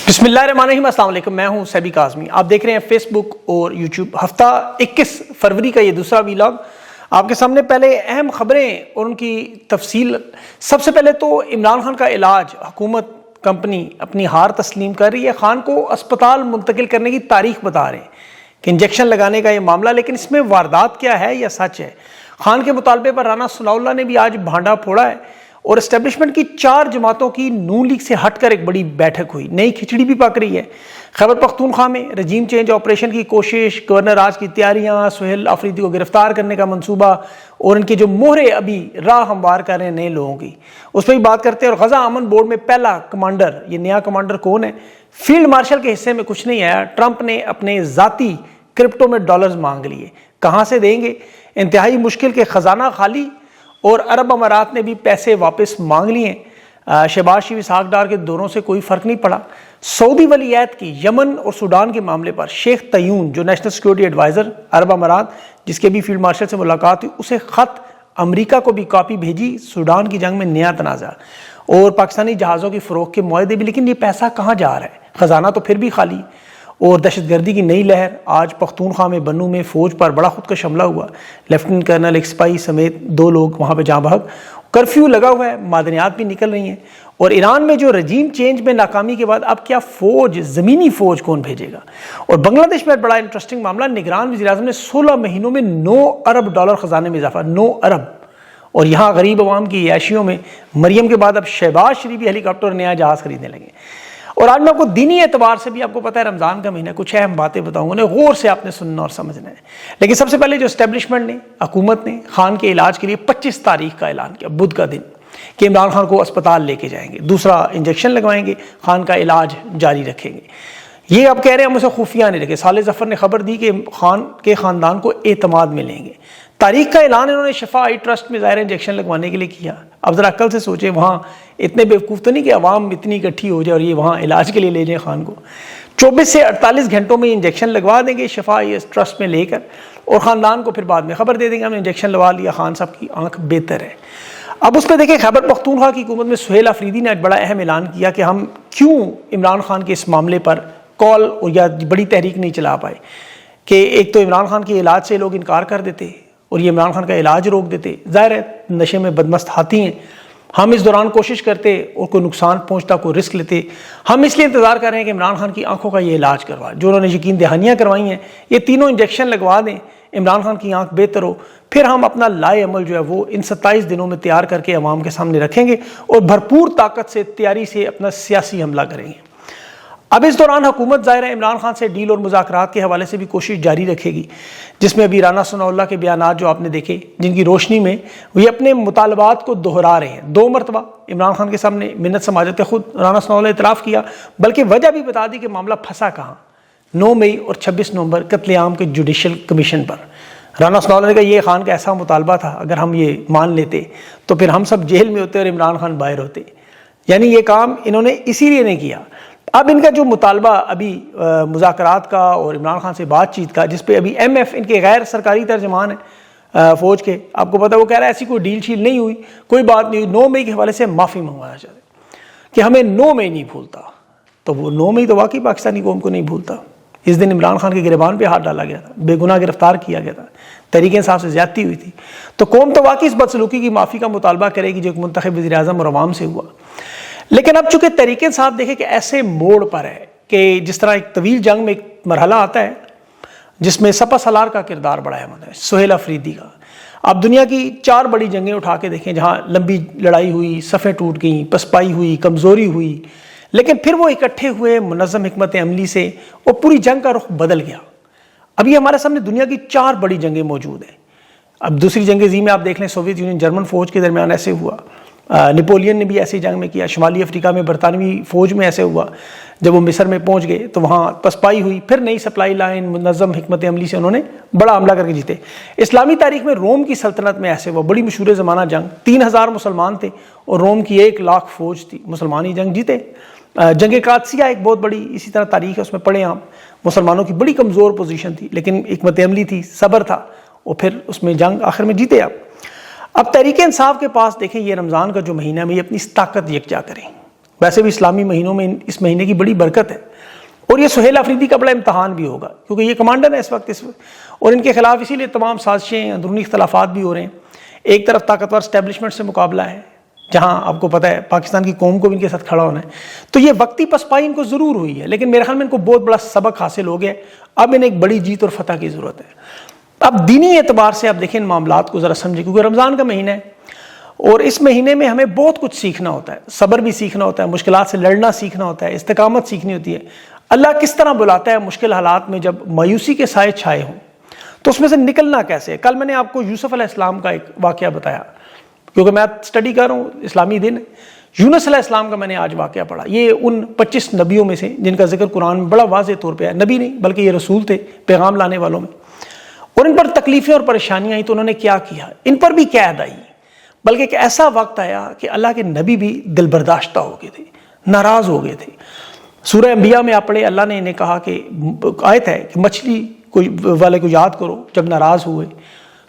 بسم اللہ الرحمن الرحیم، السلام علیکم۔ میں ہوں سیبی کاظمی، آپ دیکھ رہے ہیں فیس بک اور یوٹیوب۔ ہفتہ 21 فروری کا یہ دوسرا ویلاگ آپ کے سامنے۔ پہلے اہم خبریں اور ان کی تفصیل۔ سب سے پہلے تو عمران خان کا علاج، حکومت کمپنی اپنی ہار تسلیم کر رہی ہے، خان کو اسپتال منتقل کرنے کی تاریخ بتا رہے ہیں کہ انجیکشن لگانے کا یہ معاملہ، لیکن اس میں واردات کیا ہے یا سچ ہے؟ خان کے مطالبے پر رانا ثناءاللہ نے بھی آج بھانڈا پھوڑا ہے اور اسٹیبلشمنٹ کی 4 جماعتوں کی نون لیگ سے ہٹ کر ایک بڑی بیٹھک ہوئی۔ نئی کھچڑی بھی پک رہی ہے۔ خیبر پختونخوا میں رجیم چینج آپریشن کی کوشش، گورنر راج کی تیاریاں، سہیل آفریدی کو گرفتار کرنے کا منصوبہ اور ان کے جو مہرے ابھی راہ ہموار کر رہے ہیں نئے لوگوں کی، اس پہ بھی بات کرتے ہیں۔ اور غزہ امن بورڈ میں پہلا کمانڈر، یہ نیا کمانڈر کون ہے؟ فیلڈ مارشل کے حصے میں کچھ نہیں آیا۔ ٹرمپ نے اپنے ذاتی کرپٹو میں ڈالرز مانگ لیے، کہاں سے دیں گے؟ انتہائی مشکل کے خزانہ خالی، اور عرب امارات نے بھی پیسے واپس مانگ لیے ہیں۔ شہباز شریف اسحاق ڈار کے دوروں سے کوئی فرق نہیں پڑا۔ سعودی ولی عہد کی یمن اور سوڈان کے معاملے پر شیخ تیون، جو نیشنل سیکورٹی ایڈوائزر عرب امارات، جس کے بھی فیلڈ مارشل سے ملاقات ہوئی، اسے خط امریکہ کو بھی کاپی بھیجی۔ سوڈان کی جنگ میں نیا تنازع اور پاکستانی جہازوں کی فروخت کے معاہدے بھی، لیکن یہ پیسہ کہاں جا رہا ہے؟ خزانہ تو پھر بھی خالی۔ اور دہشت گردی کی نئی لہر، آج پختونخوا میں بنو میں فوج پر بڑا خودکش حملہ ہوا، لیفٹیننٹ کرنل ایک سپاہی سمیت 2 لوگ وہاں پہ جاں بحق۔ کرفیو لگا ہوا ہے، معدنیات بھی نکل رہی ہیں۔ اور ایران میں جو رجیم چینج میں ناکامی کے بعد اب کیا فوج، زمینی فوج کون بھیجے گا؟ اور بنگلہ دیش میں بڑا انٹرسٹنگ معاملہ، نگران وزیراعظم نے 16 مہینوں میں 9 ارب ڈالر خزانے میں اضافہ، 9 ارب۔ اور یہاں غریب عوام کی عیاشیوں میں مریم کے بعد اب شہباز شریف بھی ہیلی کاپٹر نیا جہاز خریدنے لگے۔ اور آج میں آپ کو دینی اعتبار سے بھی، آپ کو پتہ ہے رمضان کا مہینہ، کچھ اہم باتیں بتاؤں گا، غور سے آپ نے سننا اور سمجھنا ہے۔ لیکن سب سے پہلے جو اسٹیبلشمنٹ نے، حکومت نے خان کے علاج کے لیے 25 تاریخ کا اعلان کیا، بدھ کا دن، کہ عمران خان کو اسپتال لے کے جائیں گے، دوسرا انجیکشن لگوائیں گے، خان کا علاج جاری رکھیں گے۔ یہ اب کہہ رہے ہیں ہم اسے خفیہ نہیں رکھے۔ صالح ظفر نے خبر دی کہ خان کے خاندان کو اعتماد میں لیں گے۔ تاریخ کا اعلان انہوں نے شفا آئی ٹرسٹ میں ظاہر انجیکشن لگوانے کے لیے کیا۔ اب ذرا عقل سے سوچیں، وہاں اتنے بیوقوف تو نہیں کہ عوام اتنی اکٹھی ہو جائے اور یہ وہاں علاج کے لیے لے جائیں خان کو۔ 24 سے 48 گھنٹوں میں انجیکشن لگوا دیں گے شفا آئی ٹرسٹ میں لے کر، اور خاندان کو پھر بعد میں خبر دے دیں گے ہم نے انجیکشن لگوا لیا، خان صاحب کی آنکھ بہتر ہے۔ اب اس پہ دیکھیں، خیبر پختونخوا کی حکومت میں سہیل آفریدی نے آج بڑا اہم اعلان کیا کہ ہم کیوں عمران خان کے اس معاملے پر کال اور یا بڑی تحریک نہیں چلا پائے، کہ ایک تو عمران خان کے علاج سے لوگ انکار کر دیتے اور یہ عمران خان کا علاج روک دیتے۔ ظاہر ہے نشے میں بدمست ہاتھی ہیں، ہم اس دوران کوشش کرتے اور کوئی نقصان پہنچتا، کوئی رسک لیتے۔ ہم اس لیے انتظار کر رہے ہیں کہ عمران خان کی آنکھوں کا یہ علاج کروا، جو انہوں نے یقین دہانیاں کروائی ہیں، یہ تینوں انجیکشن لگوا دیں، عمران خان کی آنکھ بہتر ہو، پھر ہم اپنا لائے عمل جو ہے وہ ان 27 دنوں میں تیار کر کے عوام کے سامنے رکھیں گے اور بھرپور طاقت سے، تیاری سے اپنا سیاسی حملہ کریں گے۔ اب اس دوران حکومت ظاہر ہے عمران خان سے ڈیل اور مذاکرات کے حوالے سے بھی کوشش جاری رکھے گی، جس میں ابھی رانا ثناءاللہ کے بیانات جو آپ نے دیکھے، جن کی روشنی میں وہ اپنے مطالبات کو دہرا رہے ہیں۔ 2 مرتبہ عمران خان کے سامنے منت سماجت، خود رانا ثناءاللہ اعتراف کیا، بلکہ وجہ بھی بتا دی کہ معاملہ پھنسا کہاں، 9 مئی اور 26 نومبر قتل عام کے جوڈیشل کمیشن پر۔ رانا ثناءاللہ نے کہا یہ خان کا ایسا مطالبہ تھا، اگر ہم یہ مان لیتے تو پھر ہم سب جیل میں ہوتے اور عمران خان باہر ہوتے، یعنی یہ کام انہوں نے اسی لیے نہیں کیا۔ اب ان کا جو مطالبہ ابھی مذاکرات کا اور عمران خان سے بات چیت کا، جس پہ ابھی ایم ایف ان کے غیر سرکاری ترجمان ہیں فوج کے، آپ کو پتہ ہے وہ کہہ رہا ہے ایسی کوئی ڈیل شیل نہیں ہوئی، کوئی بات نہیں ہوئی، 9 مئی کے حوالے سے معافی منگوانا چاہتے کہ ہمیں 9 مئی نہیں بھولتا۔ تو وہ 9 مئی تو واقعی پاکستانی قوم کو نہیں بھولتا۔ اس دن عمران خان کے گریبان پہ ہاتھ ڈالا گیا تھا، بے گناہ گرفتار کیا گیا تھا، تحریک انصاف سے زیادتی ہوئی تھی۔ تو قوم تو واقعی اس بدسلوکی کی معافی کا مطالبہ کرے گی جو ایک منتخب وزیر اعظم اور عوام سے ہوا۔ لیکن اب چونکہ تحریک انصاف دیکھیں کہ ایسے موڑ پر ہے کہ جس طرح ایک طویل جنگ میں ایک مرحلہ آتا ہے جس میں سپہ سالار کا کردار بڑا اہم ہے، سہیل آفریدی کا۔ آپ دنیا کی 4 بڑی جنگیں اٹھا کے دیکھیں جہاں لمبی لڑائی ہوئی، صفیں ٹوٹ گئیں، پسپائی ہوئی، کمزوری ہوئی، لیکن پھر وہ اکٹھے ہوئے منظم حکمت عملی سے اور پوری جنگ کا رخ بدل گیا۔ ابھی ہمارے سامنے دنیا کی 4 بڑی جنگیں موجود ہیں۔ اب دوسری جنگ عظیم میں آپ دیکھ لیں، سوویت یونین جرمن فوج کے درمیان ایسے ہوا، نیپولین نے بھی ایسی جنگ میں کیا، شمالی افریقہ میں برطانوی فوج میں ایسے ہوا، جب وہ مصر میں پہنچ گئے تو وہاں پسپائی ہوئی، پھر نئی سپلائی لائن منظم حکمت عملی سے انہوں نے بڑا حملہ کر کے جیتے۔ اسلامی تاریخ میں روم کی سلطنت میں ایسے ہوا، بڑی مشہور زمانہ جنگ، 3000 مسلمان تھے اور روم کی 1 لاکھ فوج تھی، مسلمانی جنگ جیتے۔ جنگ قادسیہ ایک بہت بڑی اسی طرح تاریخ ہے، اس میں پڑھیں آپ، مسلمانوں کی بڑی کمزور پوزیشن تھی لیکن حکمت عملی تھی، صبر تھا، اور پھر اس میں جنگ آخر میں جیتے آپ۔ اب تحریک انصاف کے پاس دیکھیں یہ رمضان کا جو مہینہ میں یہ اپنی طاقت یکجا کریں، ویسے بھی اسلامی مہینوں میں اس مہینے کی بڑی برکت ہے، اور یہ سہیل آفریدی کا بڑا امتحان بھی ہوگا، کیونکہ یہ کمانڈر ہے اس وقت، اور ان کے خلاف اسی لیے تمام سازشیں، اندرونی اختلافات بھی ہو رہے ہیں۔ ایک طرف طاقتور اسٹیبلشمنٹ سے مقابلہ ہے، جہاں آپ کو پتہ ہے پاکستان کی قوم کو بھی ان کے ساتھ کھڑا ہونا ہے، تو یہ وقتی پسپائی ان کو ضرور ہوئی ہے، لیکن میرے خیال میں ان کو بہت بڑا سبق حاصل ہو گیا ہے۔ اب انہیں ایک بڑی جیت اور فتح کی ضرورت ہے۔ اب دینی اعتبار سے آپ دیکھیں ان معاملات کو ذرا سمجھیں، کیونکہ رمضان کا مہینہ ہے اور اس مہینے میں ہمیں بہت کچھ سیکھنا ہوتا ہے، صبر بھی سیکھنا ہوتا ہے، مشکلات سے لڑنا سیکھنا ہوتا ہے، استقامت سیکھنی ہوتی ہے۔ اللہ کس طرح بلاتا ہے مشکل حالات میں، جب مایوسی کے سائے چھائے ہوں تو اس میں سے نکلنا کیسے ہے۔ کل میں نے آپ کو یوسف علیہ السلام کا ایک واقعہ بتایا، کیونکہ میں اسٹڈی کر رہا ہوں اسلامی دن۔ یونس علیہ السلام کا میں نے آج واقعہ پڑھا۔ یہ ان 25 نبیوں میں سے جن کا ذکر قرآن میں بڑا واضح طور پہ ہے، نبی نہیں بلکہ یہ رسول تھے، پیغام لانے والوں میں، اور ان پر تکلیفیں اور پریشانیاں آئیں تو انہوں نے کیا کیا، ان پر بھی قید آئی، بلکہ ایک ایسا وقت آیا کہ اللہ کے نبی بھی دل برداشتہ ہو گئے تھے، ناراض ہو گئے تھے۔ سورہ انبیاء میں آپ پڑھے، اللہ نے انہیں کہا کہ آیت ہے کہ مچھلی والے کو یاد کرو جب ناراض ہوئے،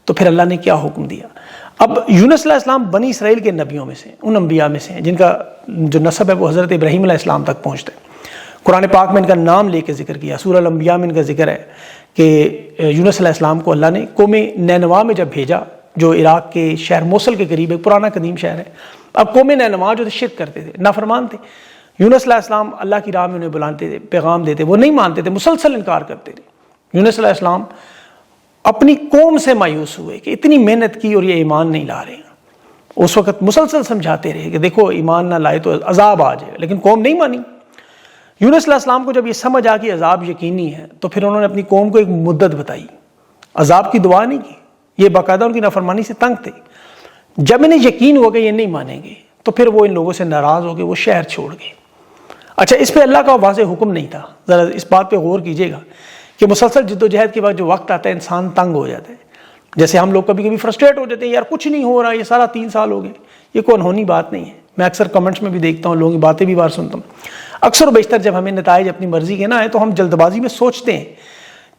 تو پھر اللہ نے کیا حکم دیا۔ اب یونس علیہ السلام بنی اسرائیل کے نبیوں میں سے، ان انبیاء میں سے ہیں جن کا جو نسب ہے وہ حضرت ابراہیم علیہ السلام تک پہنچتا ہے۔ قرآن پاک میں ان کا نام لے کے ذکر کیا، سورہ الانبیاء میں ان کا ذکر ہے کہ یونس علیہ السلام کو اللہ نے قوم نینوا میں جب بھیجا، جو عراق کے شہر موصل کے قریب ایک پرانا قدیم شہر ہے۔ اب قوم نینوا جو شرک کرتے تھے، نافرمان تھے، یونس علیہ السلام اللہ کی راہ میں انہیں بلاتے تھے، پیغام دیتے، وہ نہیں مانتے تھے، مسلسل انکار کرتے تھے۔ یونس علیہ السلام اپنی قوم سے مایوس ہوئے کہ اتنی محنت کی اور یہ ایمان نہیں لا رہے ہیں۔ اس وقت مسلسل سمجھاتے رہے کہ دیکھو ایمان نہ لائے تو عذاب آ جائے، لیکن قوم نہیں مانی۔ یونس علیہ السلام کو جب یہ سمجھ آ کہ عذاب یقینی ہے تو پھر انہوں نے اپنی قوم کو ایک مدت بتائی، عذاب کی دعا نہیں کی، یہ باقاعدہ ان کی نافرمانی سے تنگ تھے۔ جب انہیں یقین ہوا کہ یہ نہیں مانیں گے تو پھر وہ ان لوگوں سے ناراض ہو کے وہ شہر چھوڑ گئے۔ اچھا، اس پہ اللہ کا واضح حکم نہیں تھا، ذرا اس بات پہ غور کیجیے گا کہ مسلسل جد و جہد کے بعد جو وقت آتا ہے انسان تنگ ہو جاتا ہے۔ جیسے ہم لوگ کبھی کبھی فرسٹریٹ ہو جاتے ہیں، یار کچھ نہیں ہو رہا، یہ سارا 3 سال ہو گئے، یہ کوئی انہونی بات نہیں ہے۔ میں اکثر کمنٹس میں بھی دیکھتا ہوں، لوگوں کی باتیں بھی بار سنتا ہوں۔ اکثر و بیشتر جب ہمیں نتائج اپنی مرضی کے نہ آئے تو ہم جلد بازی میں سوچتے ہیں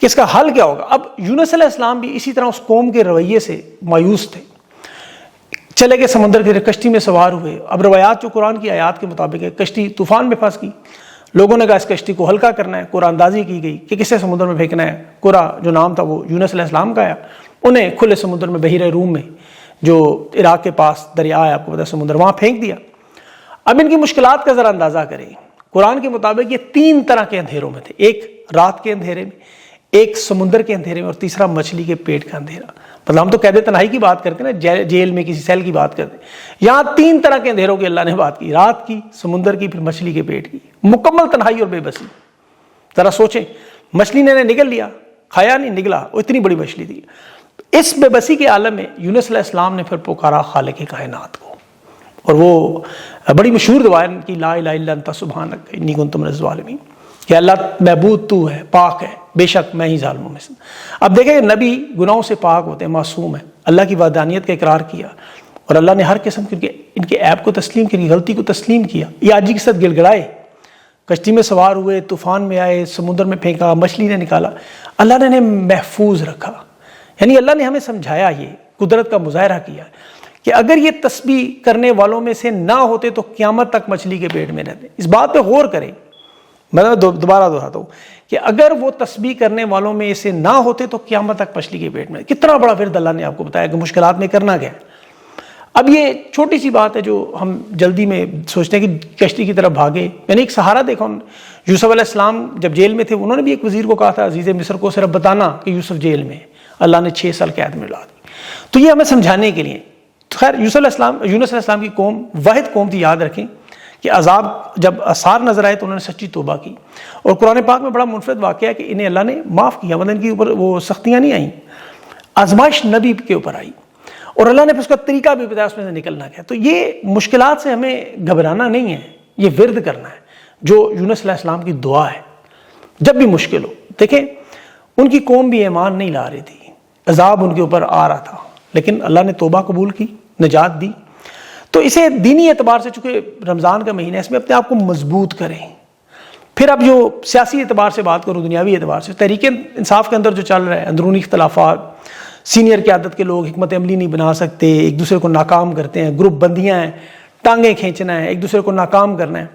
کہ اس کا حل کیا ہوگا۔ اب یونس علیہ السلام بھی اسی طرح اس قوم کے رویے سے مایوس تھے، چلے گئے سمندر کے، کشتی میں سوار ہوئے۔ اب روایات جو قرآن کی آیات کے مطابق ہے، کشتی طوفان میں پھنس گئی، لوگوں نے کہا اس کشتی کو ہلکا کرنا ہے، قرآن اندازی کی گئی کہ کسے سمندر میں پھینکنا ہے۔ قرا جو نام تھا وہ یونس علیہ السلام کا آیا، انہیں کھلے سمندر میں، بحیرہ روم میں، جو عراق کے پاس دریا ہے، آپ کو پتا ہے سمندر، وہاں پھینک دیا۔ اب ان کی مشکلات کا ذرا اندازہ کریں۔ قرآن کے مطابق یہ 3 طرح کے اندھیروں میں تھے، ایک رات کے اندھیرے میں، ایک سمندر کے اندھیرے میں، اور تیسرا مچھلی کے پیٹ کا اندھیرا۔ مطلب ہم تو قید تنہائی کی بات کرتے ہیں نا، جیل میں کسی سیل کی بات کرتے ہیں، یہاں 3 طرح کے اندھیروں کی اللہ نے بات کی، رات کی، سمندر کی، پھر مچھلی کے پیٹ کی۔ مکمل تنہائی اور بے بسی۔ ذرا سوچیں، مچھلی نے نگل لیا، کھایا نہیں، نگلا، وہ اتنی بڑی مچھلی تھی۔ اس بے بسی کے عالم میں یونس علیہ السلام نے پھر پکارا خالق کائنات کو، اور وہ بڑی مشہور دعا ہے کی، لا الہ الا انت سبحانک انی کنت من الظالمین، کہ اللہ معبود تو ہے، پاک ہے، بے شک میں ہی ظالموں میں سے۔ اب دیکھیں نبی گناہوں سے پاک ہوتے ہیں، معصوم ہیں، اللہ کی وحدانیت کا اقرار کیا، اور اللہ نے ہر قسم کے ان کے عیب کو تسلیم کیا، غلطی کو تسلیم کیا۔ یہ آجی کے ساتھ گڑ گڑائے، کشتی میں سوار ہوئے، طوفان میں آئے، سمندر میں پھینکا، مچھلی نے نکالا، اللہ نے انہیں محفوظ رکھا۔ یعنی اللہ نے ہمیں سمجھایا، یہ قدرت کا مظاہرہ کیا کہ اگر یہ تسبیح کرنے والوں میں سے نہ ہوتے تو قیامت تک مچھلی کے پیٹ میں رہتے۔ اس بات پہ غور کریں، میں دوبارہ دہراتا ہوں کہ اگر وہ تسبیح کرنے والوں میں سے نہ ہوتے تو قیامت تک مچھلی کے پیٹ میں۔ کتنا بڑا ورد اللہ نے آپ کو بتایا کہ مشکلات میں کرنا کیا ہے۔ اب یہ چھوٹی سی بات ہے جو ہم جلدی میں سوچتے ہیں کہ کشتی کی طرف بھاگے۔ میں نے ایک سہارا دیکھا، یوسف علیہ السلام جب جیل میں تھے، انہوں نے بھی ایک وزیر کو کہا تھا، عزیز مصر کو صرف بتانا کہ یوسف جیل میں ہے، اللہ نے 6 سال قید میں ڈال دی۔ تو یہ ہمیں سمجھانے کے لیے، خیر یونس علیہ السلام کی قوم واحد قوم تھی، یاد رکھیں کہ عذاب جب آثار نظر آئے تو انہوں نے سچی توبہ کی، اور قرآن پاک میں بڑا منفرد واقعہ ہے کہ انہیں اللہ نے معاف کیا، مطلب ان کے اوپر وہ سختیاں نہیں آئیں، آزمائش نبی کے اوپر آئی، اور اللہ نے پھر اس کا طریقہ بھی بتایا اس میں سے نکلنا کیا۔ تو یہ مشکلات سے ہمیں گھبرانا نہیں ہے، یہ ورد کرنا ہے جو یونس علیہ السلام کی دعا ہے جب بھی مشکل ہو۔ دیکھیں ان کی قوم بھی ایمان نہیں لا رہی تھی، عذاب ان کے اوپر آ رہا تھا، لیکن اللہ نے توبہ قبول کی، نجات دی۔ تو اسے دینی اعتبار سے، چونکہ رمضان کا مہینہ ہے، اس میں اپنے آپ کو مضبوط کریں۔ پھر اب جو سیاسی اعتبار سے بات کروں، دنیاوی اعتبار سے، تحریک انصاف کے اندر جو چل رہا ہے، اندرونی اختلافات، سینئر قیادت کے لوگ حکمت عملی نہیں بنا سکتے، ایک دوسرے کو ناکام کرتے ہیں، گروپ بندیاں ہیں، ٹانگیں کھینچنا ہے، ایک دوسرے کو ناکام کرنا ہے۔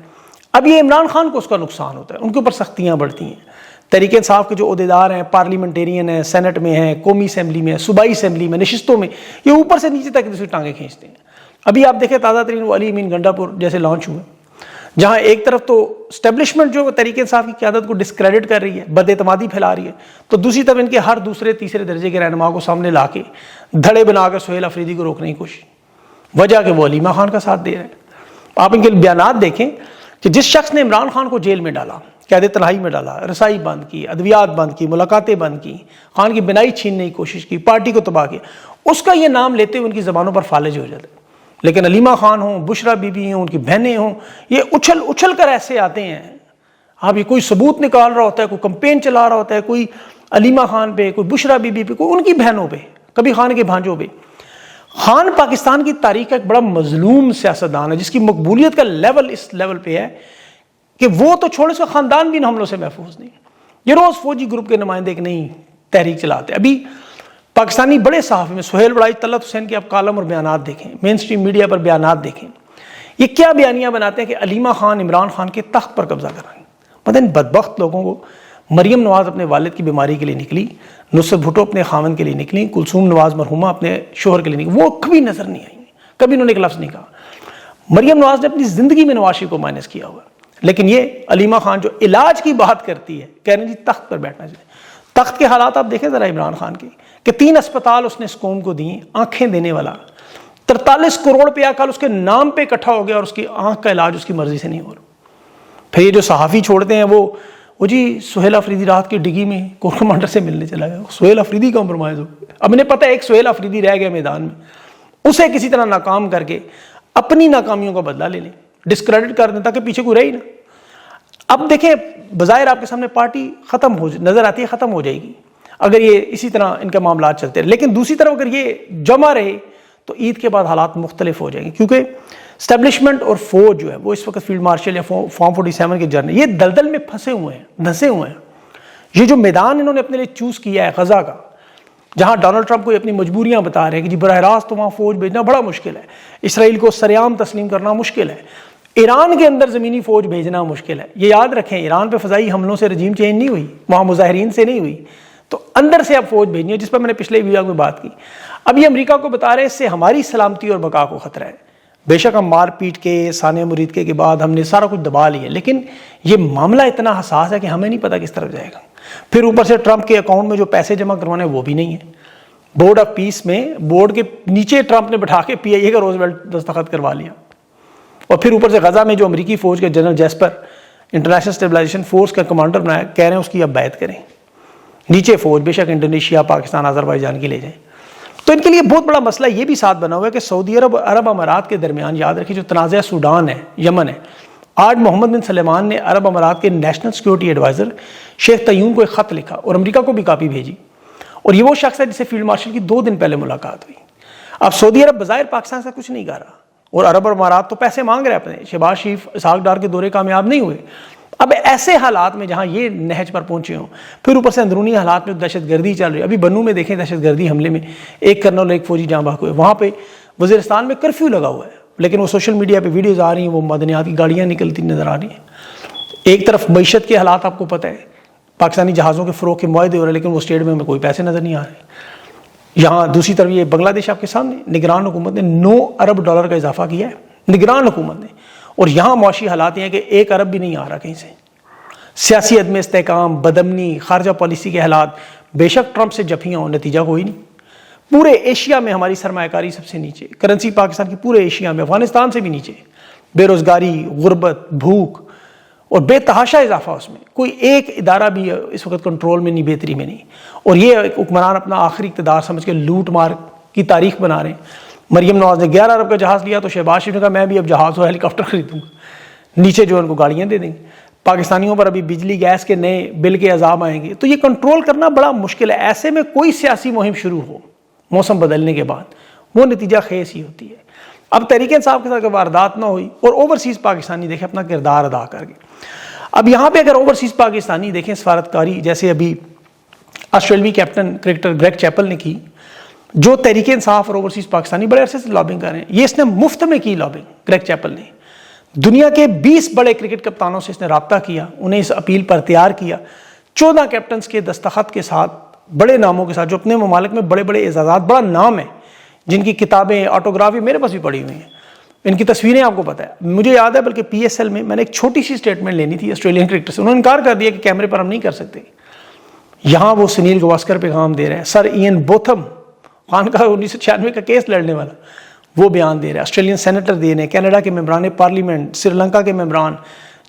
اب یہ عمران خان کو اس کا نقصان ہوتا ہے، ان کے اوپر سختیاں بڑھتی ہیں. تحریک انصاف کے جو عہدیدار ہیں، پارلیمنٹیرین ہیں، سینٹ میں ہیں، قومی اسمبلی میں ہیں، صوبائی اسمبلی میں، نشستوں میں، یہ اوپر سے نیچے تک دوسری ٹانگیں کھینچتے ہیں. ابھی آپ دیکھیں تازہ ترین وہ علی امین گنڈا پور جیسے لانچ ہوئے، جہاں ایک طرف تو اسٹیبلشمنٹ جو تحریک انصاف کی قیادت کو ڈسکریڈٹ کر رہی ہے، بد اعتمادی پھیلا رہی ہے، تو دوسری طرف ان کے ہر دوسرے تیسرے درجے کے رہنما کو سامنے لا کے دھڑے بنا کر سہیل افریدی کو روکنے کی کوشش، وجہ کہ وہ علیمہ خان کا ساتھ دے رہے ہیں. آپ ان کے بیانات دیکھیں کہ جس شخص نے عمران خان کو جیل میں ڈالا، قید تنہائی میں ڈالا، رسائی بند کی، ادویات بند کی، ملاقاتیں بند کی، خان کی بینائی چھیننے کی کوشش کی، پارٹی کو تباہ کیا، اس کا یہ نام لیتے ہوئے ان کی زبانوں پر فالج ہو جاتا ہے. لیکن علیمہ خان ہوں، بشرا بی بی ہوں، ان کی بہنیں ہوں، یہ اچھل اچھل کر ایسے آتے ہیں. اب یہ کوئی ثبوت نکال رہا ہوتا ہے، کوئی کمپین چلا رہا ہوتا ہے، کوئی علیمہ خان پہ، کوئی بشرا بی بی پہ، کوئی ان کی بہنوں پہ، کبھی خان کے بھانجوں پہ. خان پاکستان کی تاریخ کا ایک بڑا مظلوم سیاستدان ہے، جس کی مقبولیت کا لیول اس لیول پہ ہے کہ وہ تو چھوڑے، اس کا خاندان بھی ان حملوں سے محفوظ نہیں. یہ روز فوجی گروپ کے نمائندے ایک نئی تحریک چلاتے. ابھی پاکستانی بڑے صحافی میں سہیل بڑائی، طلعت حسین کے آپ کالم اور بیانات دیکھیں، مین سٹریم میڈیا پر بیانات دیکھیں، یہ کیا بیانیاں بناتے ہیں کہ علیمہ خان عمران خان کے تخت پر قبضہ کر رہے ہیں. پتہ ان بدبخت لوگوں کو مریم نواز اپنے والد کی بیماری کے لیے نکلی، نصرت بھٹو اپنے خاوند کے لیے نکلی، کلثوم نواز مرحومہ اپنے شوہر کے لیے نکلی، وہ کبھی نظر نہیں آئی، کبھی انہوں نے ایک لفظ نہیں کہا. مریم نواز نے اپنی زندگی میں نواز شریف کو مائنس کیا ہوا، لیکن یہ علیمہ خان جو علاج کی بات کرتی ہے، کہہ رہے ہیں جی تخت پر بیٹھنا چاہیے. تخت کے حالات آپ دیکھیں ذرا عمران خان کے، کہ 3 اسپتال اس نے اس قوم کو دیے، آنکھیں دینے والا 43 کروڑ روپیہ کل اس کے نام پہ اکٹھا ہو گیا، اور اس کی آنکھ کا علاج اس کی مرضی سے نہیں ہو رہا. پھر یہ جو صحافی چھوڑتے ہیں وہ جی سہیل افریدی رات کی ڈگی میں کور کمانڈر سے ملنے چلا گیا، سہیل افریدی کمپرومائز ہو گیا. اب انہیں پتہ ہے ایک سہیل افریدی رہ گیا میدان میں، اسے کسی طرح ناکام کر کے اپنی ناکامیوں کا بدلہ لے لیں، ڈسکریڈٹ کر دیں تاکہ پیچھے کوئی رہی نہ. اب دیکھیں بظاہر آپ کے سامنے پارٹی ختم ہو نظر آتی ہے، ختم ہو جائے گی اگر یہ اسی طرح ان کے معاملات چلتے رہے. لیکن دوسری طرف اگر یہ جمع رہے تو عید کے بعد حالات مختلف ہو جائیں گے، کیونکہ اسٹیبلشمنٹ اور فوج جو ہے وہ اس وقت فیلڈ مارشل یا فارم 47 کے جرنل یہ دلدل میں پھنسے ہوئے ہیں، دھنسے ہوئے ہیں. یہ جو میدان انہوں نے اپنے لیے چوز کیا ہے غزہ کا، جہاں ڈونلڈ ٹرمپ کو اپنی مجبوریاں بتا رہے ہیں کہ جی براہ راست تو وہاں فوج بھیجنا بڑا مشکل ہے، اسرائیل کو سریعام تسلیم کرنا مشکل ہے، ایران کے اندر زمینی فوج بھیجنا مشکل ہے. یہ یاد رکھیں ایران پہ فضائی حملوں سے رجیم چینج نہیں ہوئی، وہاں مظاہرین سے نہیں ہوئی، تو اندر سے اب فوج بھیجنی ہے، جس پر میں نے پچھلے ویڈیو میں بات کی. اب یہ امریکہ کو بتا رہے ہیں اس سے ہماری سلامتی اور بقا کو خطرہ ہے. بے شک ہم مار پیٹ کے ثانیہ مرید کے بعد ہم نے سارا کچھ دبا لیا، لیکن یہ معاملہ اتنا حساس ہے کہ ہمیں نہیں پتا کس طرف جائے گا. پھر اوپر سے ٹرمپ کے اکاؤنٹ میں جو پیسے جمع کروانے وہ بھی نہیں ہے. بورڈ آف پیس میں بورڈ کے نیچے ٹرمپ نے بٹھا کے PIA کا روزویلٹ دستخط کروا لیا. اور پھر اوپر سے غزہ میں جو امریکی فوج کے general Jasper international stabilisation force کا کمانڈر بنایا، کہہ رہے ہیں اس کی اب بیعت کریں. نیچے فوج بے شک انڈونیشیا، پاکستان، آذربائیجان کی لے جائیں. تو ان کے لیے بہت بڑا مسئلہ یہ بھی ساتھ بنا ہوا ہے کہ سعودی عرب عرب امارات کے درمیان یاد رکھیں جو تنازع سوڈان ہے، یمن ہے، آج محمد بن سلمان نے عرب امارات کے نیشنل سیکورٹی ایڈوائزر شیخ تیون کو ایک خط لکھا اور امریکہ کو بھی کاپی بھیجی. اور یہ وہ شخص ہے جسے فیلڈ مارشل کی 2 دن پہلے ملاقات ہوئی. اب سعودی عرب بظاہر پاکستان سے کچھ نہیں کر رہا، اور عرب امارات تو پیسے مانگ رہے اپنے. شہباز شریف اسحاق ڈار کے دورے کامیاب نہیں ہوئے. اب ایسے حالات میں جہاں یہ نہج پر پہنچے ہوں، پھر اوپر سے اندرونی حالات میں دہشت گردی چل رہی ہے. ابھی بنو میں دیکھیں دہشت گردی حملے میں ایک کرنل ایک فوجی جاں بحق ہوئے. وہاں پہ وزیرستان میں کرفیو لگا ہوا ہے، لیکن وہ سوشل میڈیا پہ ویڈیوز آ رہی ہیں، وہ مدنیات کی گاڑیاں نکلتی نظر آ رہی ہیں. ایک طرف معیشت کے حالات آپ کو پتہ ہے، پاکستانی جہازوں کے فروغ کے معاہدے ہو رہے ہیں، لیکن وہ اسٹیٹ میں کوئی پیسے نظر نہیں آ رہے. یہاں دوسری طرف یہ بنگلہ دیش آپ کے سامنے نگران حکومت نے $9 ارب کا اضافہ کیا ہے، نگران حکومت نے. اور یہاں معاشی حالات یہ ہیں کہ 1 ارب بھی نہیں آ رہا کہیں سے. سیاسی عدم استحکام، بدامنی، خارجہ پالیسی کے حالات، بے شک ٹرمپ سے جفیاں ہوں، نتیجہ کوئی نہیں. پورے ایشیا میں ہماری سرمایہ کاری سب سے نیچے، کرنسی پاکستان کی پورے ایشیا میں افغانستان سے بھی نیچے، بے روزگاری، غربت، بھوک اور بے تحاشا اضافہ. اس میں کوئی ایک ادارہ بھی اس وقت کنٹرول میں نہیں، بہتری میں نہیں. اور یہ حکمران اپنا آخری اقتدار سمجھ کے لوٹ مار کی تاریخ بنا رہے ہیں. مریم نواز نے 11 ارب کا جہاز لیا تو شہباز شریف نے کہا میں بھی اب جہاز اور ہیلی کاپٹر خریدوں گا، نیچے جو ان کو گاڑیاں دے دیں گے. پاکستانیوں پر ابھی بجلی گیس کے نئے بل کے عذاب آئیں گے. تو یہ کنٹرول کرنا بڑا مشکل ہے. ایسے میں کوئی سیاسی مہم شروع ہو موسم بدلنے کے بعد وہ نتیجہ خیز ہی ہوتی ہے. اب تحریک انصاف کے ساتھ واردات نہ ہوئی اور اوورسیز پاکستانی دیکھیں اپنا کردار ادا کر کے. اب یہاں پہ اگر اوورسیز پاکستانی دیکھیں سفارتکاری، جیسے ابھی آسٹریلوی کیپٹن کرکٹر گریگ چیپل نے کی، جو تحریک انصاف اور اوورسیز پاکستانی بڑے عرصے سے لابنگ کر رہے ہیں، یہ اس نے مفت میں کی لابنگ. گریگ چیپل نے دنیا کے 20 بڑے کرکٹ کپتانوں سے اس نے رابطہ کیا، انہیں اس اپیل پر تیار کیا، 14 کیپٹنز کے دستخط کے ساتھ، بڑے ناموں کے ساتھ جو اپنے ممالک میں بڑے بڑے اعزازات، بڑا نام ہے، جن کی کتابیں آٹوگرافی میرے پاس بھی پڑی ہوئی ہیں، ان کی تصویریں آپ کو پتہ ہے۔ مجھے یاد ہے بلکہ پی ایس ایل میں نے ایک چھوٹی سی سٹیٹمنٹ لینی تھی آسٹریلین کرکٹر سے، انہوں نے انکار کر دیا کہ کیمرے پر ہم نہیں کر سکتے۔ یہاں وہ سنیل گواسکر پہ کام دے رہے ہیں، سر ایئن بوتھم خانقاہ 1996 کا کیس لڑنے والا، وہ بیان دے رہے ہیں، آسٹریلین سینیٹر دے رہے ہیں، کینیڈا کے ممبران پارلیمنٹ، سری لنکا کے ممبران،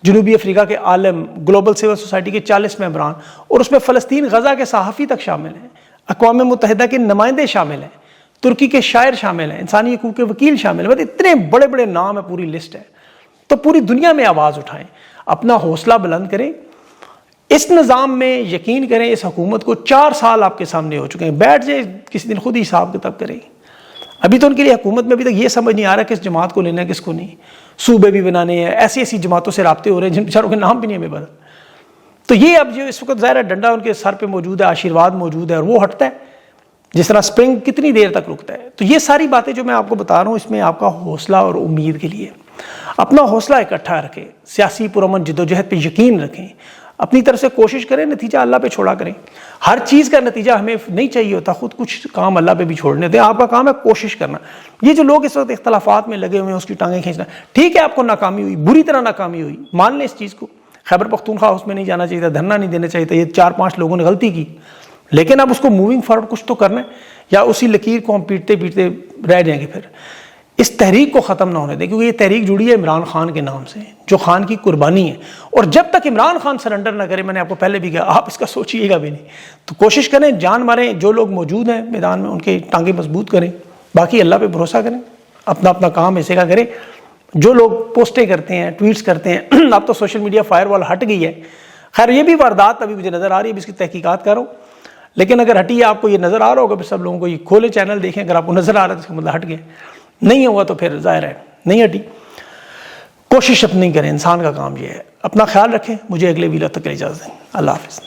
جنوبی افریقہ کے عالم، گلوبل سول سوسائٹی کے 40 ممبران، اور اس میں فلسطین غزہ کے صحافی تک شامل ہیں، اقوام متحدہ کے نمائندے شامل ہیں، ترکی کے شاعر شامل ہیں، انسانی حقوق کے وکیل شامل ہیں، اتنے بڑے بڑے نام ہیں، پوری لسٹ ہے۔ تو پوری دنیا میں آواز اٹھائیں، اپنا حوصلہ بلند کریں، اس نظام میں یقین کریں، اس حکومت کو 4 سال آپ کے سامنے ہو چکے ہیں، بیٹھ جائے کسی دن خود ہی حساب کتاب کریں۔ ابھی تو ان کے لیے حکومت میں ابھی تک یہ سمجھ نہیں آ رہا کس جماعت کو لینا ہے کس کو نہیں، صوبے بھی بنانے ہیں، ایسی ایسی جماعتوں سے رابطے ہو رہے ہیں جن بیچاروں کے نام بھی نہیں ہمیں پتا۔ تو یہ اب جو اس وقت ظاہر ہے ڈنڈا ان کے سر پہ موجود ہے، آشیرواد موجود ہے، اور وہ ہٹتا ہے، جس طرح سپرنگ کتنی دیر تک رکتا ہے۔ تو یہ ساری باتیں جو میں آپ کو بتا رہا ہوں، اس میں آپ کا حوصلہ اور امید کے لیے اپنا حوصلہ اکٹھا رکھیں، سیاسی پرامن جدوجہد پہ یقین رکھیں، اپنی طرف سے کوشش کریں، نتیجہ اللہ پہ چھوڑا کریں۔ ہر چیز کا نتیجہ ہمیں نہیں چاہیے ہوتا، خود کچھ کام اللہ پہ بھی چھوڑنے دیں، آپ کا کام ہے کوشش کرنا۔ یہ جو لوگ اس وقت اختلافات میں لگے ہوئے ہیں، اس کی ٹانگیں کھینچنا، ٹھیک ہے آپ کو ناکامی ہوئی، بری طرح ناکامی ہوئی، مان لیں اس چیز کو، خیبر پختونخوا اس میں نہیں جانا چاہیے تھا، دھرنا نہیں دینا چاہیے تھا، یہ 4-5 لوگوں نے غلطی کی، لیکن اب اس کو موونگ فارورڈ کچھ تو کرنا ہے، یا اسی لکیر کو ہم پیٹتے پیٹتے رہ جائیں گے۔ پھر اس تحریک کو ختم نہ ہونے دیں، کیونکہ یہ تحریک جڑی ہے عمران خان کے نام سے، جو خان کی قربانی ہے، اور جب تک عمران خان سرنڈر نہ کرے، میں نے آپ کو پہلے بھی کہا، آپ اس کا سوچیے گا بھی نہیں، تو کوشش کریں، جان ماریں، جو لوگ موجود ہیں میدان میں ان کے ٹانگیں مضبوط کریں، باقی اللہ پہ بھروسہ کریں، اپنا اپنا کام ایسے کا کریں۔ جو لوگ پوسٹیں کرتے ہیں، ٹویٹس کرتے ہیں، اب تو سوشل میڈیا فائر وال ہٹ گئی ہے، خیر یہ بھی واردات ابھی مجھے نظر آ رہی ہے، اس کی تحقیقات کر رہا ہوں، لیکن اگر ہٹی ہے، آپ کو یہ نظر آ رہا ہوگا، پھر سب لوگوں کو یہ کھولے چینل دیکھیں، اگر آپ کو نظر آ رہا ہے تو اس کا مطلب ہٹ گیا، نہیں ہوا تو پھر ظاہر ہے نہیں ہٹی۔ کوشش اپنی کریں، انسان کا کام یہ ہے۔ اپنا خیال رکھیں، مجھے اگلے ویڈیو تک کے لیے اجازت دیں، اللہ حافظ۔